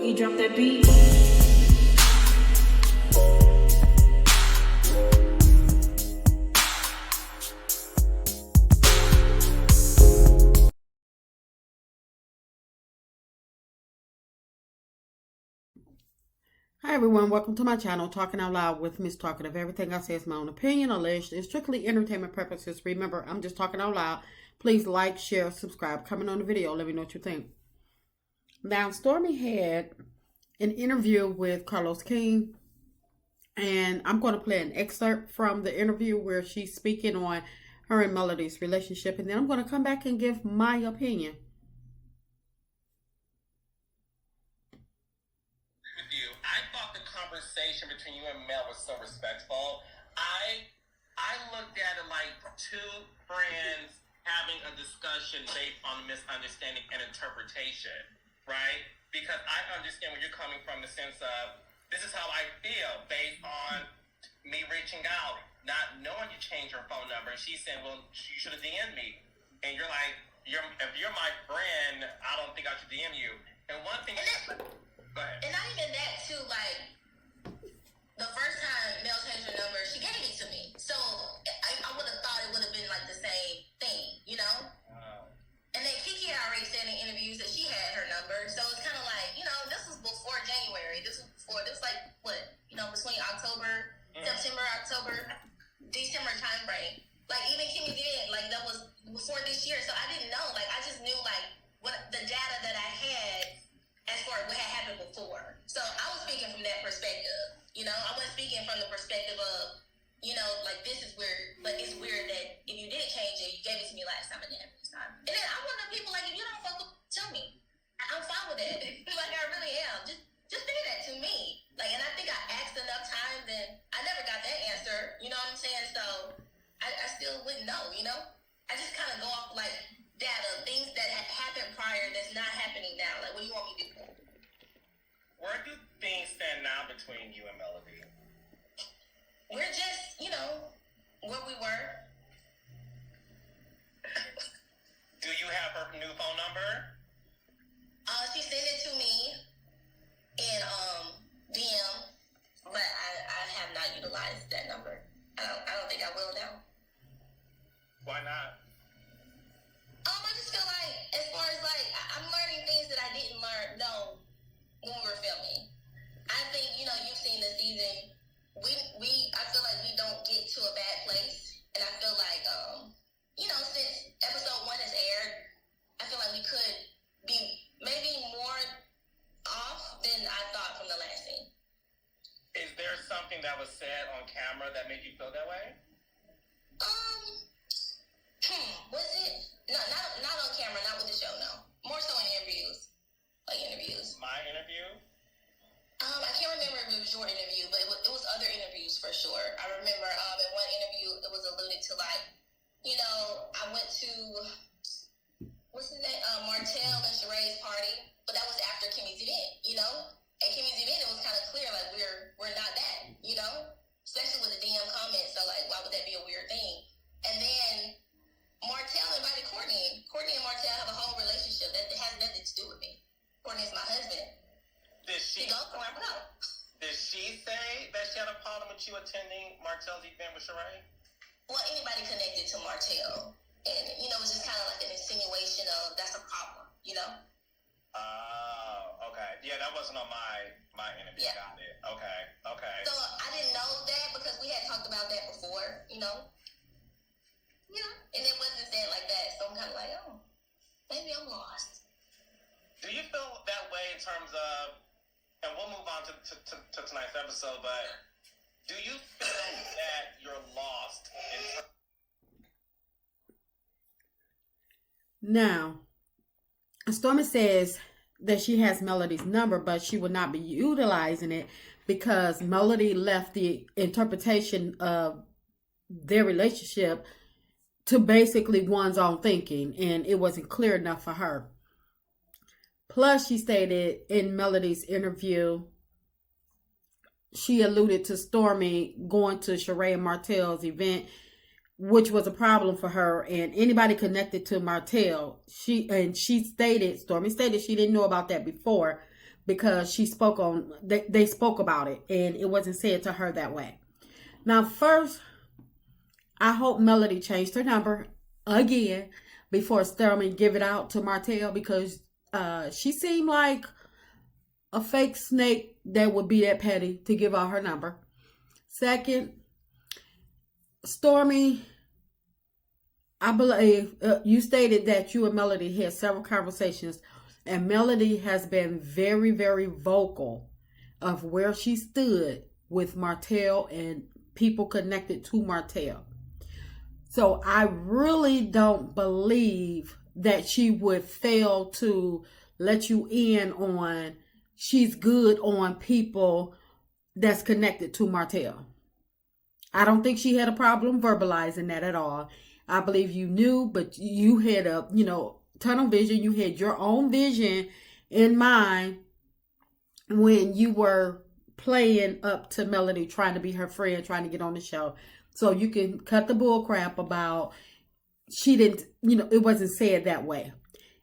Boogie, drop that beat. Hi everyone, welcome to my channel, Talking Out Loud with Miss Talkative. Everything I say is my own opinion, alleged, and strictly entertainment purposes. Remember, I'm just talking out loud. Please like, share, subscribe, comment on the video, let me know what you think. Now, Stormi had an interview with Carlos King, and I'm going to play an excerpt from the interview where she's speaking on her and Melody's relationship, and then I'm going to come back and give my opinion. Between you and Mel was so respectful. I looked at it like two friends having a discussion based on misunderstanding and interpretation, right? Because I understand where you're coming from, the sense of this is how I feel based on me reaching out, not knowing you changed your phone number. She said, well, you should have DM'd me. And you're like, if you're my friend, I don't think I should DM you. And one thing... Go ahead. And not even that, too, like, the first time Mel changed her number, she gave it to me. So I would have thought it would have been like the same thing, you know? Wow. And then Kiki already said in interviews that she had her number. So it's kind of like, you know, this was before January. This was like, what, you know, between October, September, October, December time frame. Like, even Kimmy did, like, that was before this year. So I didn't know. Like, I just knew, like, what the data that I had as far as what had happened before. So I was speaking from that perspective. You know, I wasn't speaking from the perspective of, you know, like, this is weird, but it's weird that if you didn't change it, you gave it to me last time and then this time. And then I'm one of the people, like, if you don't fuck up, tell me. I'm fine with that. Like, I really am. Just say that to me. Like, and I think I asked enough times and I never got that answer. You know what I'm saying? So I still wouldn't know, you know? I just kind of go off, like, data, things that happened prior that's not happening now. Like, what do you want me to do? Where do things stand now between you and Melody? We're just, you know, where we were. Do you have her new phone number? She sent it to me in DM, but I have not utilized that number. I don't think I will now. Why not? I just feel like, as far as like, I'm learning things that I didn't know when we were filming. I think, you know, you've seen the season. I feel like we don't get to a bad place. And I feel like, you know, since episode 1 has aired, I feel like we could be maybe more off than I thought from the last scene. Is there something that was said on camera that made you feel that way? Was it? No, not on camera, not with the show, no. More so in interviews. Like interviews. My interview? I can't remember if it was your interview, but it was other interviews for sure. I remember in one interview it was alluded to, like, you know, I went to what's his name? Martell and Sheree's party, but that was after Kimmy's event, you know? At Kimmy's event it was kind of clear like we're not that, you know? Especially with the DM comments, so like why would that be a weird thing? And then Martell invited Courtney. Courtney and Martell have a whole relationship that has nothing to do with me. Courtney is my husband. Did she say that she had a problem with you attending Martell's event with Sheree? Well, anybody connected to Martell. And, you know, it was just kind of like an insinuation of that's a problem, you know? Oh, okay. Yeah, that wasn't on my interview. Yeah. Got it. Okay. So I didn't know that because we had talked about that before, you know? You know? And it wasn't said like that. So I'm kind of like, oh, maybe I'm lost. Do you feel that way in terms of, and we'll move on to tonight's episode, but do you feel that you're lost in Now, Stormi says that she has Melody's number, but she will not be utilizing it because Melody left the interpretation of their relationship to basically one's own thinking, and it wasn't clear enough for her. Plus, she stated in Melody's interview, she alluded to Stormi going to Sheree and Martell's event, which was a problem for her and anybody connected to Martell. Stormi stated she didn't know about that before, because they spoke about it and it wasn't said to her that way. Now, first, I hope Melody changed her number again before Stormi give it out to Martell, because she seemed like a fake snake that would be that petty to give out her number. Second, Stormi, I believe you stated that you and Melody had several conversations, and Melody has been very, very vocal of where she stood with Martell and people connected to Martell. So I really don't believe that she would fail to let you in on she's good on people that's connected to Martell. I don't think she had a problem verbalizing that at all. I believe you knew, but you had a, tunnel vision. You had your own vision in mind when you were playing up to Melody, trying to be her friend, trying to get on the show. So you can cut the bull crap about she didn't, it wasn't said that way.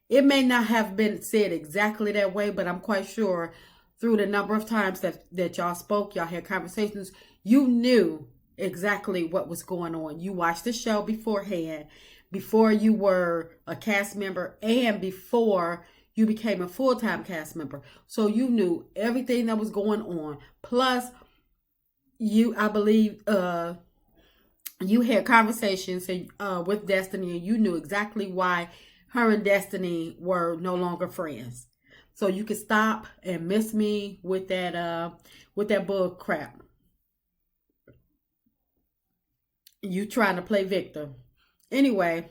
It may not have been said exactly that way, but I'm quite sure through the number of times that y'all spoke, y'all had conversations, you knew exactly what was going on. You watched the show beforehand, before you were a cast member and before you became a full-time cast member. So you knew everything that was going on. Plus, I believe, you had conversations with Destiny, and you knew exactly why her and Destiny were no longer friends. So you could stop and miss me with that bull crap. You trying to play victim. Anyway,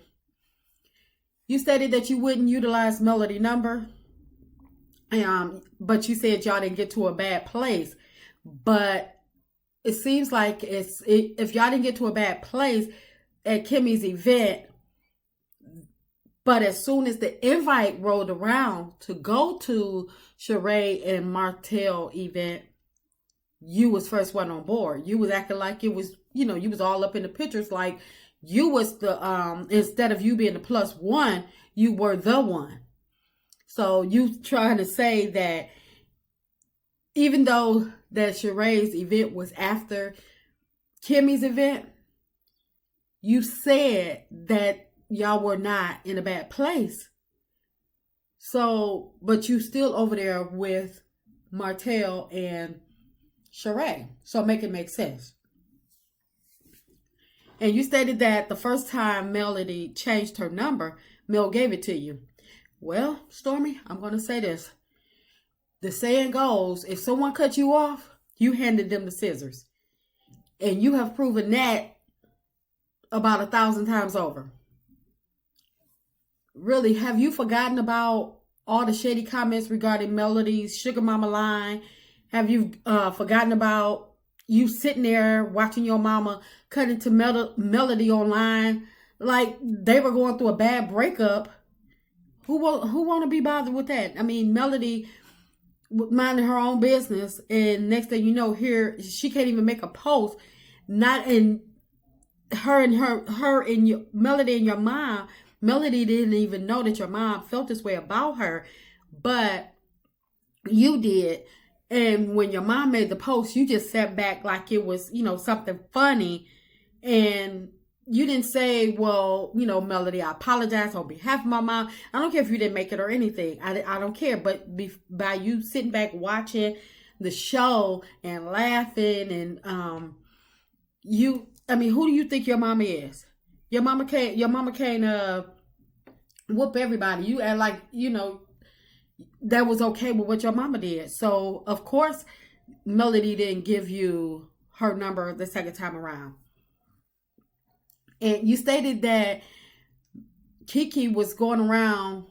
you stated that you wouldn't utilize Melody number, but you said y'all didn't get to a bad place. But it seems like if y'all didn't get to a bad place at Kimmy's event, but as soon as the invite rolled around to go to Sheree and Martell event, you was first one on board. You was acting like it was, you was all up in the pictures, like you was the, instead of you being the plus one, you were the one. So you trying to say that even though that Sheree's event was after Kimmy's event, you said that y'all were not in a bad place. So, but you still over there with Martell and Sheree. So make it make sense. And you stated that the first time Melody changed her number, Mel gave it to you. Well, Stormi, I'm going to say this. The saying goes, if someone cut you off, you handed them the scissors. And you have proven that about 1,000 times over. Really, have you forgotten about all the shady comments regarding Melody's Sugar Mama line? Have you forgotten about you sitting there watching your mama cut into Melody online like they were going through a bad breakup? Who want to be bothered with that? I mean, Melody minding her own business, and next thing you know, here she can't even make a post. Not in her and your Melody and your mom. Melody didn't even know that your mom felt this way about her, but you did. And when your mom made the post, you just sat back like it was, something funny. And you didn't say, well, Melody, I apologize on behalf of my mom. I don't care if you didn't make it or anything. I don't care. But by you sitting back watching the show and laughing and who do you think your mama is? Your mama can't whoop everybody. You act like, that was okay with what your mama did. So, of course, Melody didn't give you her number the second time around. And you stated that Kiki was going around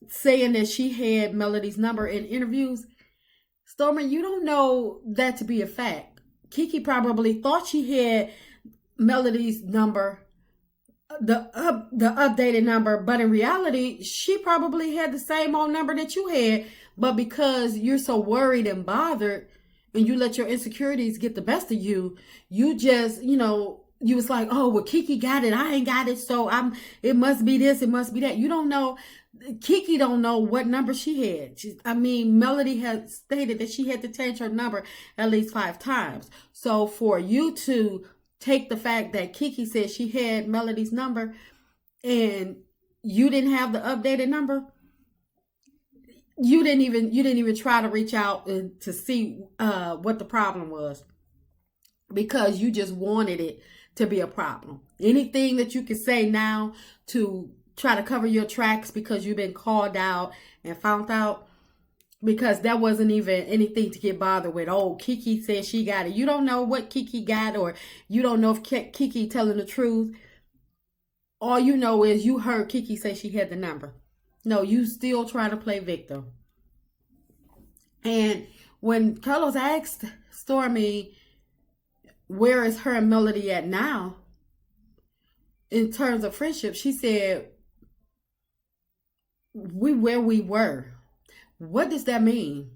saying that she had Melody's number in interviews. Stormi, you don't know that to be a fact. Kiki probably thought she had Melody's number, the updated number, but in reality, she probably had the same old number that you had. But because you're so worried and bothered, and you let your insecurities get the best of you, you just, you was like, oh, well, Kiki got it, I ain't got it, so it must be this, it must be that. You don't know. Kiki don't know what number she had. Melody had stated that she had to change her number at least 5 times. So for you to take the fact that Kiki said she had Melody's number and you didn't have the updated number, you didn't even try to reach out to see what the problem was, because you just wanted it to be a problem. Anything that you can say now to try to cover your tracks because you've been called out and found out, because that wasn't even anything to get bothered with. Oh, Kiki said she got it. You don't know what Kiki got, or you don't know if Kiki telling the truth. All you know is you heard Kiki say she had the number. No, you still trying to play victim. And when Carlos asked Stormi, where is her and Melody at now in terms of friendship, she said, where we were. What does that mean?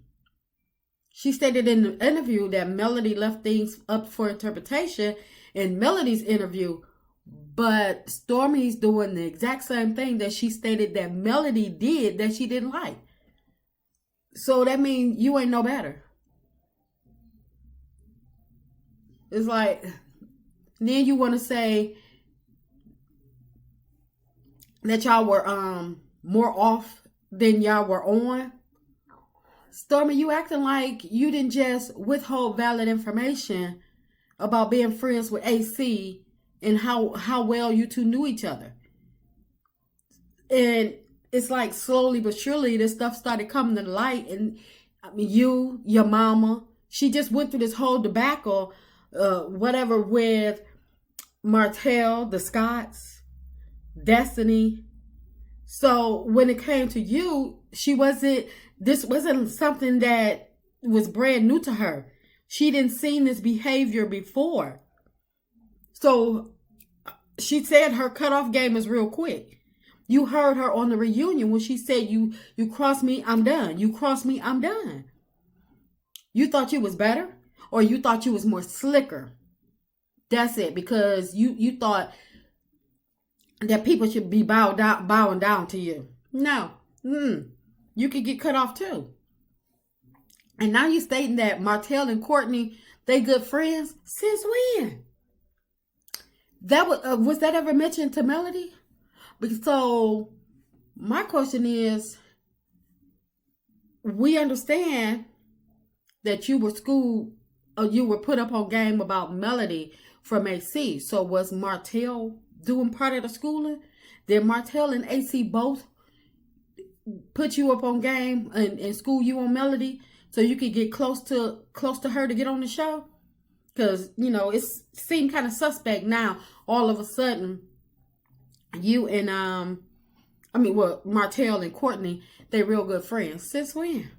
She stated in the interview that Melody left things up for interpretation in Melody's interview, but Stormi's doing the exact same thing that she stated that Melody did that she didn't like. So that means you ain't no better. It's like, then you want to say that y'all were more off than y'all were on. Stormi, you acting like you didn't just withhold valid information about being friends with AC and how well you two knew each other. And it's like slowly but surely this stuff started coming to light. And you, your mama, she just went through this whole debacle, whatever, with Martell, the Scotts, Destiny. So when it came to you, this wasn't something that was brand new to her. She didn't seen this behavior before. So she said her cutoff game is real quick. You heard her on the reunion when she said, you cross me, I'm done. You cross me, I'm done. You thought you was better, or you thought you was more slicker. That's it, because you thought that people should be bowing down to you. No. You could get cut off too. And now you're stating that Martell and Courtney, they good friends. Since when? That was that ever mentioned to Melody? So my question is, we understand that you were schooled, or you were put up on game about Melody from AC. So was Martell doing part of the schooling? Did Martell and AC both put you up on game and school you on Melody so you could get close to her to get on the show? Because, it seemed kind of suspect now. All of a sudden, you and Martell and Courtney, they real good friends. Since when?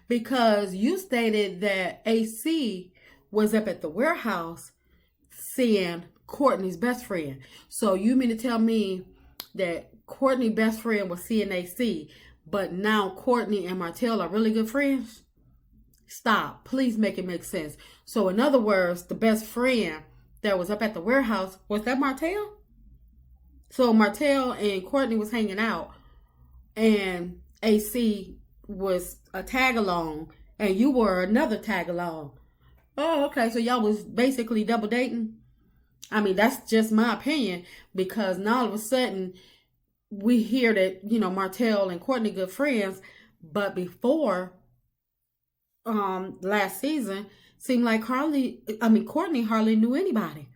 Because you stated that AC was up at the warehouse seeing Courtney's best friend. So you mean to tell me that Courtney's best friend was seeing AC, but now Courtney and Martell are really good friends? Stop. Please make it make sense. So in other words, the best friend that was up at the warehouse, was that Martell? So Martell and Courtney was hanging out, and AC was a tag along, and you were another tag along. Oh, okay. So y'all was basically double dating? That's just my opinion, because now all of a sudden we hear that, Martell and Courtney good friends, but before last season, seemed like Courtney hardly knew anybody.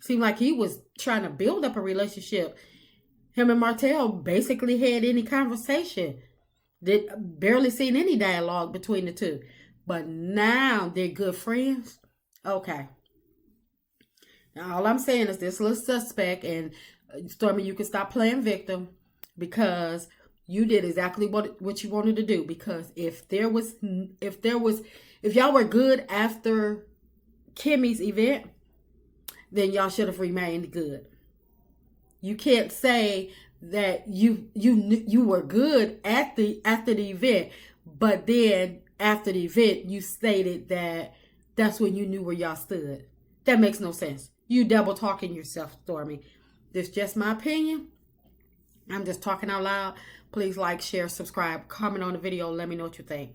Seemed like he was trying to build up a relationship. Him and Martell basically had any conversation. Did barely seen any dialogue between the two. But now they're good friends. Okay. Now all I'm saying is this little suspect, and Stormi, you can stop playing victim, because you did exactly what you wanted to do. Because if y'all were good after Kimmy's event, then y'all should have remained good. You can't say that you were good after the event, but then after the event you stated that that's when you knew where y'all stood. That makes no sense. You double talking yourself, Stormi. This is just my opinion. I'm just talking out loud. Please like, share, subscribe, comment on the video. Let me know what you think.